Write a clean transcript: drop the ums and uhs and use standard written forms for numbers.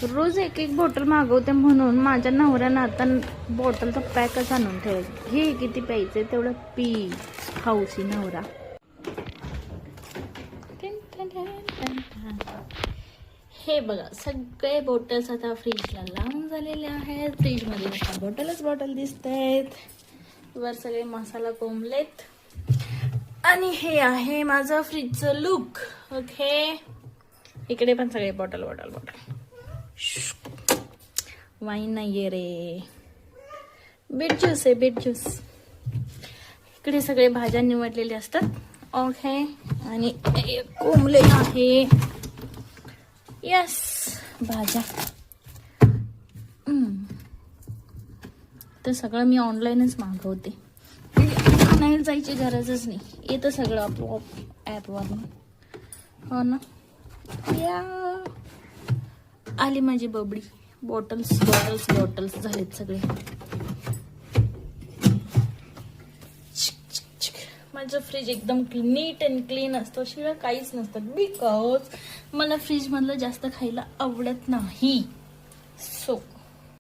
रोज एक एक बॉटल मागवते म्हणून माझ्या नवऱ्यानं आता बॉटलचा पॅकच आणून ठेवला. घे किती प्यायचंय तेवढं पी. हौसी नवरा. हे बघा सगळे बॉटल्स आता फ्रीजला लावून झालेले आहेत. फ्रीजमध्ये बॉटल दिसत आहेत. वर सगळे मसाला कोंबलेत. आणि हे आहे माझं फ्रीजचं लुक. ओके, इकडे पण सगळे बॉटल. वाईन नाहीये रे, बीट ज्यूस आहे, बीट ज्यूस. इकडे सगळे भाज्या निवडलेले असतात. ओके, आणि कोंबले आहे. यस, भाज्या. तर सगळं मी ऑनलाईनच मागवते. नाही जायची गरजच नाही. येतं सगळं आपोआप ॲपवरून. हो ना. या आली माझी बबडी. बॉटल्स झालेत सगळे. माझं फ्रीज एकदम नीट अँड क्लीन असतं. शिवाय काहीच नसतं. बिकॉज मला फ्रीज मधलं जास्त खायला आवडत नाही. सो